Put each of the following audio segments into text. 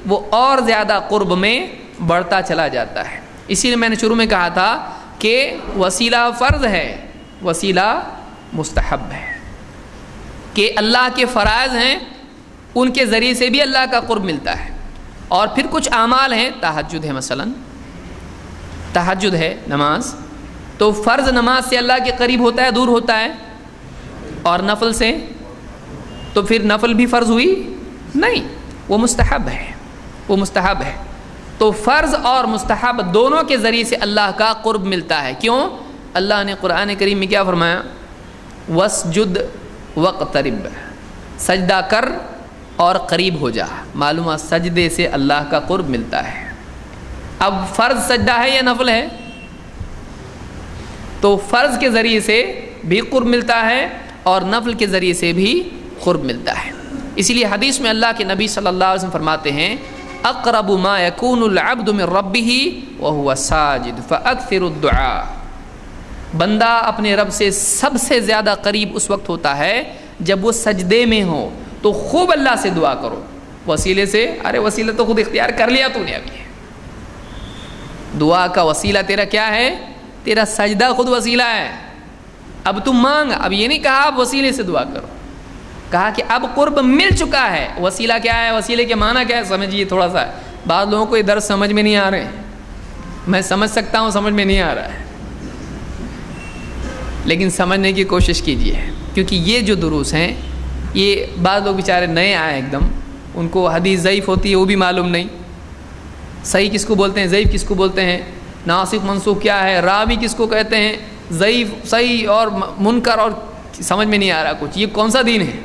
وہ اور زیادہ قرب میں بڑھتا چلا جاتا ہے۔ اسی لیے میں نے شروع میں کہا تھا کہ وسیلہ فرض ہے، وسیلہ مستحب ہے، کہ اللہ کے فرائض ہیں ان کے ذریعے سے بھی اللہ کا قرب ملتا ہے، اور پھر کچھ اعمال ہیں، تہجد ہے، مثلا تہجد ہے نماز، تو فرض نماز سے اللہ کے قریب ہوتا ہے، دور ہوتا ہے، اور نفل سے تو پھر نفل بھی فرض ہوئی نہیں، وہ مستحب ہے، وہ مستحب ہے۔ تو فرض اور مستحب دونوں کے ذریعے سے اللہ کا قرب ملتا ہے۔ کیوں؟ اللہ نے قرآن کریم میں کیا فرمایا؟ وَاسْجُدْ وَاقْتَرِب، سجدہ کر اور قریب ہو جا۔ معلوم ہے سجدے سے اللہ کا قرب ملتا ہے۔ اب فرض سجدہ ہے یا نفل ہے؟ تو فرض کے ذریعے سے بھی قرب ملتا ہے اور نفل کے ذریعے سے بھی قرب ملتا ہے۔ اسی لیے حدیث میں اللہ کے نبی صلی اللہ علیہ وسلم فرماتے ہیں اقرب ما یکون العبد من ربہ وہو ساجد فاکثر الدعاء، بندہ اپنے رب سے سب سے زیادہ قریب اس وقت ہوتا ہے جب وہ سجدے میں ہو، تو خوب اللہ سے دعا کرو۔ وسیلے سے، ارے وسیلہ تو خود اختیار کر لیا تو نے، ابھی دعا کا وسیلہ تیرا کیا ہے؟ تیرا سجدہ خود وسیلہ ہے۔ اب تم مانگ، اب یہ نہیں کہا آپ وسیلے سے دعا کرو، کہا کہ اب قرب مل چکا ہے۔ وسیلہ کیا ہے؟ وسیلے کے معنی کیا ہے سمجھیے تھوڑا سا۔ بعض لوگوں کو یہ درس سمجھ میں نہیں آ رہے، میں سمجھ سکتا ہوں سمجھ میں نہیں آ رہا ہے، لیکن سمجھنے کی کوشش کیجیے، کیونکہ یہ جو دروس ہیں یہ بعض لوگ بیچارے نئے آئے ایک دم، ان کو حدیث ضعیف ہوتی ہے وہ بھی معلوم نہیں، صحیح کس کو بولتے ہیں، ضعیف کس کو بولتے ہیں، ناسخ منسوخ کیا ہے، راوی کس کو کہتے ہیں، ضعیف صحیح اور منکر، اور سمجھ میں نہیں آ رہا کچھ، یہ کون سا دین ہے؟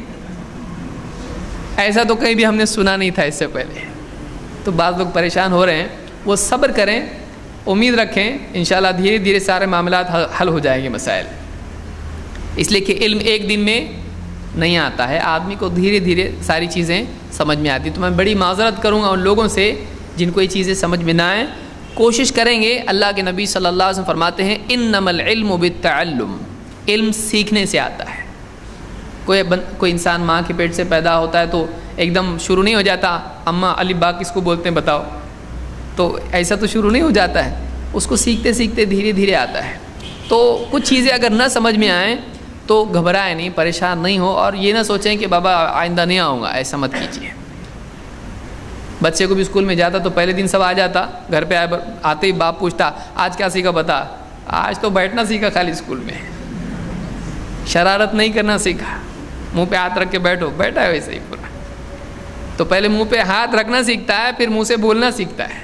ایسا تو کہیں بھی ہم نے سنا نہیں تھا اس سے پہلے، تو بعض لوگ پریشان ہو رہے ہیں۔ وہ صبر کریں، امید رکھیں، انشاءاللہ دھیرے دھیرے سارے معاملات حل ہو جائیں گے مسائل، اس لیے کہ علم ایک دن میں نہیں آتا ہے، آدمی کو دھیرے دھیرے ساری چیزیں سمجھ میں آتی۔ تو میں بڑی معذرت کروں گا ان لوگوں سے جن کو یہ چیزیں سمجھ میں نہ آئیں، کوشش کریں گے۔ اللہ کے نبی صلی اللہ علیہ وسلم فرماتے ہیں انما العلم بالتعلم، علم سیکھنے سے آتا ہے۔ کوئی انسان ماں کے پیٹ سے پیدا ہوتا ہے تو ایک دم شروع نہیں ہو جاتا اماں الف با کس کو بولتے ہیں بتاؤ، تو ایسا تو شروع نہیں ہو جاتا ہے، اس کو سیکھتے سیکھتے دھیرے دھیرے آتا ہے۔ تو کچھ چیزیں اگر نہ سمجھ میں آئیں تو گھبرائیں نہیں، پریشان نہیں ہو، اور یہ نہ سوچیں کہ بابا آئندہ نہیں آؤں گا، ایسا مت کیجیے۔ بچے کو بھی اسکول میں جاتا تو پہلے دن سب آ جاتا، گھر پہ آتے ہی باپ پوچھتا آج کیا سیکھا بتا، آج تو بیٹھنا سیکھا خالی اسکول میں، شرارت نہیں کرنا سیکھا، منہ پہ ہاتھ رکھ کے بیٹھو، بیٹھا ہے ویسے ہی پورا۔ تو پہلے منہ پہ ہاتھ رکھنا سیکھتا ہے، پھر منہ سے بولنا سیکھتا ہے۔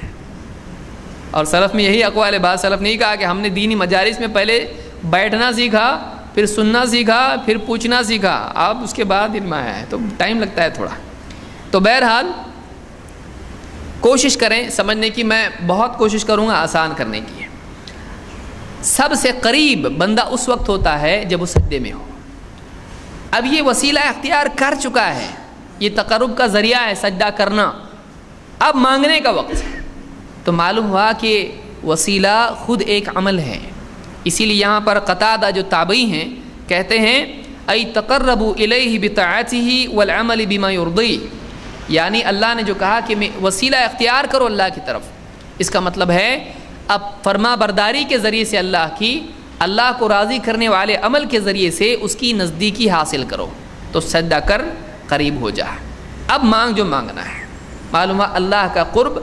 اور سلف میں یہی اقوال ہے، بعض سلف نے نہیں کہا کہ ہم نے دینی مجالس میں پہلے بیٹھنا سیکھا، پھر سننا سیکھا، پھر پوچھنا سیکھا، اب اس کے بعد علم آیا ہے، تو ٹائم لگتا ہے تھوڑا۔ تو بہرحال کوشش کریں سمجھنے کی، میں بہت کوشش کروں گا آسان کرنے کی۔ سب سے قریب بندہ اس وقت ہوتا ہے جب وہ سجدے میں ہو۔ اب یہ وسیلہ اختیار کر چکا ہے، یہ تقرب کا ذریعہ ہے سجدہ کرنا، اب مانگنے کا وقت ہے۔ تو معلوم ہوا کہ وسیلہ خود ایک عمل ہے، اسی لیے یہاں پر قتادہ جو تابعی ہیں کہتے ہیں ای تقربوا الیہ بطاعتہ والعمل بما یرضیہ، یعنی اللہ نے جو کہا کہ وسیلہ اختیار کرو اللہ کی طرف، اس کا مطلب ہے اب فرما برداری کے ذریعے سے اللہ کو راضی کرنے والے عمل کے ذریعے سے اس کی نزدیکی حاصل کرو، تو سجدہ کر قریب ہو جا، اب مانگ جو مانگنا ہے۔ معلوم ہے اللہ کا قرب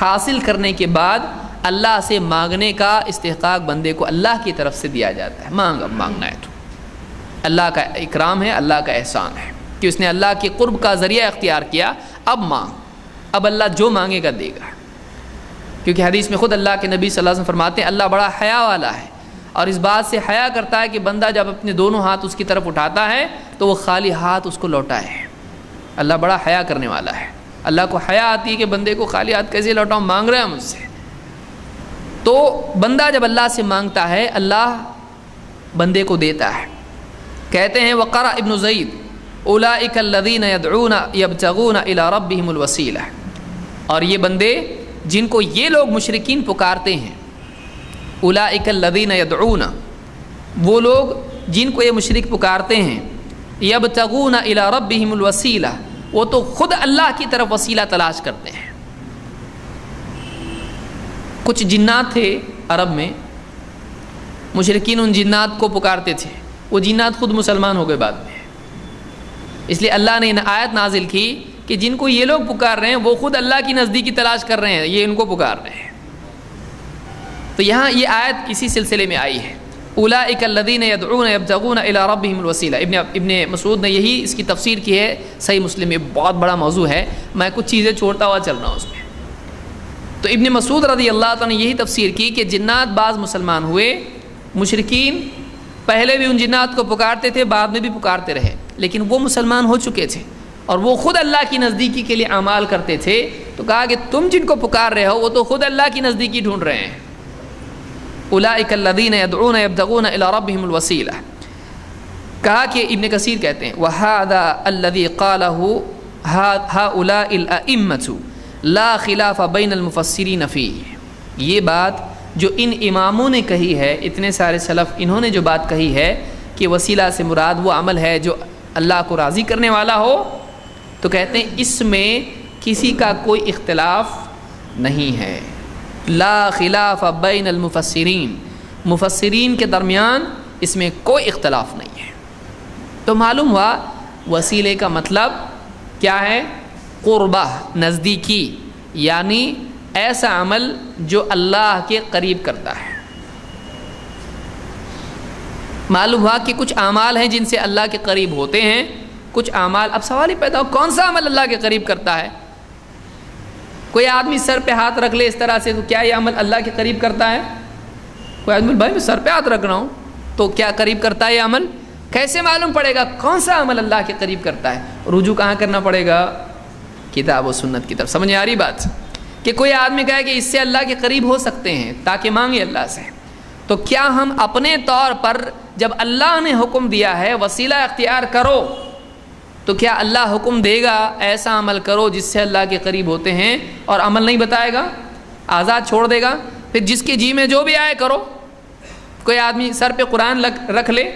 حاصل کرنے کے بعد اللہ سے مانگنے کا استحقاق بندے کو اللہ کی طرف سے دیا جاتا ہے۔ مانگ، اب مانگنا ہے تو اللہ کا اکرام ہے، اللہ کا احسان ہے کہ اس نے اللہ کے قرب کا ذریعہ اختیار کیا، اب مانگ، اب اللہ جو مانگے گا دے گا، کیونکہ حدیث میں خود اللہ کے نبی صلی اللہ علیہ وسلم فرماتے ہیں اللہ بڑا حیا والا ہے، اور اس بات سے حیا کرتا ہے کہ بندہ جب اپنے دونوں ہاتھ اس کی طرف اٹھاتا ہے تو وہ خالی ہاتھ اس کو لوٹائے۔ اللہ بڑا حیا کرنے والا ہے، اللہ کو حیا آتی ہے کہ بندے کو خالی ہاتھ کیسے لوٹاؤں، مانگ رہے ہیں مجھ سے۔ تو بندہ جب اللہ سے مانگتا ہے اللہ بندے کو دیتا ہے۔ کہتے ہیں وقرأ ابن زید اولئک الذین یدعون یبتغون الی ربہم الوسیلہ، اور یہ بندے جن کو یہ لوگ مشرکین پکارتے ہیں، اولئک الذین یدعون، وہ لوگ جن کو یہ مشرک پکارتے ہیں، یبتغون الی ربہم الوسیلہ، وہ تو خود اللہ کی طرف وسیلہ تلاش کرتے ہیں، کچھ جنات تھے عرب میں، مشرکین ان جنات کو پکارتے تھے، وہ جنات خود مسلمان ہو گئے بعد میں، اس لیے اللہ نے آیت نازل کی کہ جن کو یہ لوگ پکار رہے ہیں وہ خود اللہ کی نزدیکی تلاش کر رہے ہیں، یہ ان کو پکار رہے ہیں۔ تو یہاں یہ آیت اسی سلسلے میں آئی ہے، اولئک الذین یدعون یبتغون الی ربہم الوسیلہ۔ ابن مسعود نے یہی اس کی تفسیر کی ہے، صحیح مسلم، یہ بہت بڑا موضوع ہے، میں کچھ چیزیں چھوڑتا ہوا چل رہا ہوں اس میں۔ تو ابن مسعود رضی اللہ تعالیٰ نے یہی تفسیر کی کہ جنات بعض مسلمان ہوئے، مشرکین پہلے بھی ان جنات کو پکارتے تھے، بعد میں بھی پکارتے رہے، لیکن وہ مسلمان ہو چکے تھے اور وہ خود اللہ کی نزدیکی کے لیے اعمال کرتے تھے، تو کہا کہ تم جن کو پکار رہے ہو وہ تو خود اللہ کی نزدیکی ڈھونڈ رہے ہیں۔ اولئک الذین یدعون یبتغون الی ربہم الوسیلہ، کہا کہ ابن کثیر کہتے ہیں وَهَذَا الَّذِي قَالَهُ هَؤُلَاءِ الْأَئِمَّةُ لَا خِلَافَ بَيْنَ الْمُفَسِّرِينَ فِيهِ، یہ بات جو ان اماموں نے کہی ہے، اتنے سارے سلف انہوں نے جو بات کہی ہے کہ وسیلہ سے مراد وہ عمل ہے جو اللہ کو راضی کرنے والا ہو، تو کہتے ہیں اس میں کسی کا کوئی اختلاف نہیں ہے، لا خلاف بین المفسرین، مفسرین کے درمیان اس میں کوئی اختلاف نہیں ہے۔ تو معلوم ہوا وسیلے کا مطلب کیا ہے؟ قربہ، نزدیکی، یعنی ایسا عمل جو اللہ کے قریب کرتا ہے۔ معلوم ہوا کہ کچھ اعمال ہیں جن سے اللہ کے قریب ہوتے ہیں، کچھ اعمال، اب سوال ہی پیدا ہو کون سا عمل اللہ کے قریب کرتا ہے؟ کوئی آدمی سر پہ ہاتھ رکھ لے اس طرح سے، تو کیا یہ عمل اللہ کے قریب کرتا ہے؟ کوئی آدمی بھائی میں سر پہ ہاتھ رکھ رہا ہوں تو کیا قریب کرتا ہے یہ عمل؟ کیسے معلوم پڑے گا کون سا عمل اللہ کے قریب کرتا ہے؟ رجوع کہاں کرنا پڑے گا؟ کتاب و سنت کی طرف۔ سمجھ آ رہی بات؟ کہ کوئی آدمی کہے کہ اس سے اللہ کے قریب ہو سکتے ہیں تاکہ مانگے اللہ سے، تو کیا ہم اپنے طور پر جب اللہ نے حکم دیا ہے وسیلہ اختیار کرو، تو کیا اللہ حکم دے گا ایسا عمل کرو جس سے اللہ کے قریب ہوتے ہیں، اور عمل نہیں بتائے گا، آزاد چھوڑ دے گا، پھر جس کے جی میں جو بھی آئے کرو؟ کوئی آدمی سر پہ قرآن رکھ لے،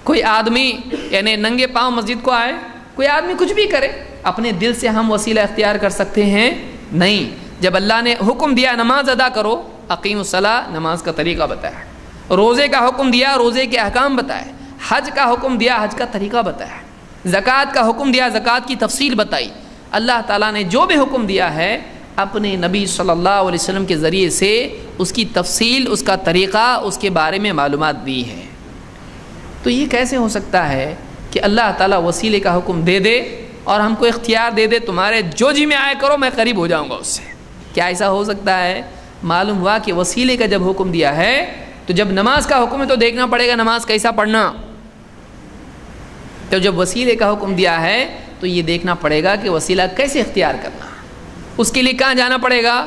کوئی آدمی یعنی ننگے پاؤں مسجد کو آئے، کوئی آدمی کچھ بھی کرے، اپنے دل سے ہم وسیلہ اختیار کر سکتے ہیں؟ نہیں۔ جب اللہ نے حکم دیا نماز ادا کرو، اقیم الصلاۃ، نماز کا طریقہ بتایا، روزے کا حکم دیا، روزے کے احکام بتائے، حج کا حکم دیا، حج کا طریقہ بتایا، زکوٰۃ کا حکم دیا، زکوٰۃ کی تفصیل بتائی، اللہ تعالیٰ نے جو بھی حکم دیا ہے اپنے نبی صلی اللہ علیہ وسلم کے ذریعے سے اس کی تفصیل، اس کا طریقہ، اس کے بارے میں معلومات دی ہے۔ تو یہ کیسے ہو سکتا ہے کہ اللہ تعالیٰ وسیلے کا حکم دے دے اور ہم کو اختیار دے دے تمہارے جو جی میں آئے کرو میں قریب ہو جاؤں گا اس سے؟ کیا ایسا ہو سکتا ہے؟ معلوم ہوا کہ وسیلے کا جب حکم دیا ہے تو جب نماز کا حکم ہے تو دیکھنا پڑے گا نماز کیسا پڑھنا، تو جب وسیلے کا حکم دیا ہے تو یہ دیکھنا پڑے گا کہ وسیلہ کیسے اختیار کرنا۔ اس کے لیے کہاں جانا پڑے گا؟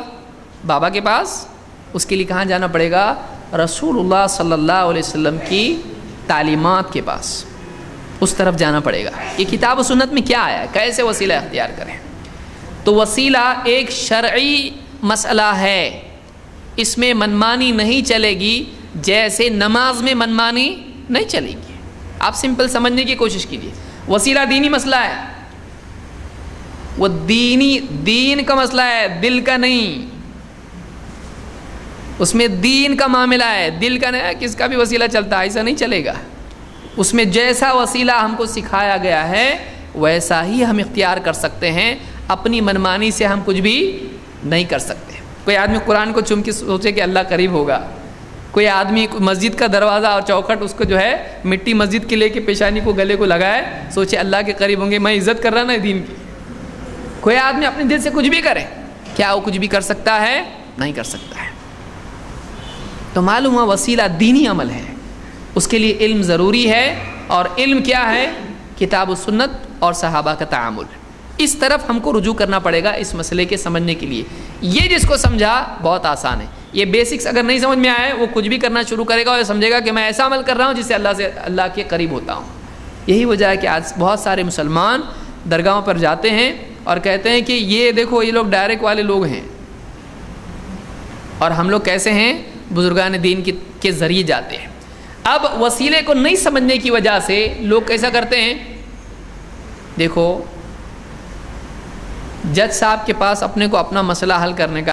بابا کے پاس؟ اس کے لیے کہاں جانا پڑے گا؟ رسول اللہ صلی اللہ علیہ وسلم کی تعلیمات کے پاس، اس طرف جانا پڑے گا۔ یہ کتاب و سنت میں کیا آیا ہے، کیسے وسیلہ اختیار کریں؟ تو وسیلہ ایک شرعی مسئلہ ہے، اس میں منمانی نہیں چلے گی، جیسے نماز میں منمانی نہیں چلے گی۔ آپ سمپل سمجھنے کی کوشش کیجیے، وسیلہ دینی مسئلہ ہے، وہ دین کا مسئلہ ہے، دل کا نہیں، اس میں دین کا معاملہ ہے، دل کا نہیں، کس کا بھی وسیلہ چلتا ہے ایسا نہیں چلے گا۔ اس میں جیسا وسیلہ ہم کو سکھایا گیا ہے ویسا ہی ہم اختیار کر سکتے ہیں، اپنی منمانی سے ہم کچھ بھی نہیں کر سکتے۔ کوئی آدمی قرآن کو چوم کے سوچے کہ اللہ قریب ہوگا، کوئی آدمی مسجد کا دروازہ اور چوکھٹ اس کو جو ہے مٹی مسجد کے لے کے پیشانی کو گلے کو لگائے، سوچے اللہ کے قریب ہوں گے، میں عزت کر رہا نا دین کی۔ کوئی آدمی اپنے دل سے کچھ بھی کرے، کیا وہ کچھ بھی کر سکتا ہے؟ نہیں کر سکتا ہے۔ تو معلوم ہوا وسیلہ دینی عمل ہے، اس کے لیے علم ضروری ہے، اور علم کیا ہے؟ کتاب و سنت اور صحابہ کا تعامل۔ اس طرف ہم کو رجوع کرنا پڑے گا اس مسئلے کے سمجھنے کے لیے۔ یہ جس کو سمجھا بہت آسان ہے، یہ بیسکس اگر نہیں سمجھ میں آئے وہ کچھ بھی کرنا شروع کرے گا اور سمجھے گا کہ میں ایسا عمل کر رہا ہوں جس سے اللہ کے قریب ہوتا ہوں۔ یہی وجہ ہے کہ آج بہت سارے مسلمان درگاہوں پر جاتے ہیں اور کہتے ہیں کہ یہ دیکھو یہ لوگ ڈائریکٹ والے لوگ ہیں، اور ہم لوگ کیسے ہیں؟ بزرگان دین کے ذریعے جاتے ہیں۔ اب وسیلے کو نہیں سمجھنے کی وجہ سے لوگ کیسا کرتے ہیں؟ دیکھو جج صاحب کے پاس اپنے کو اپنا مسئلہ حل کرنے کا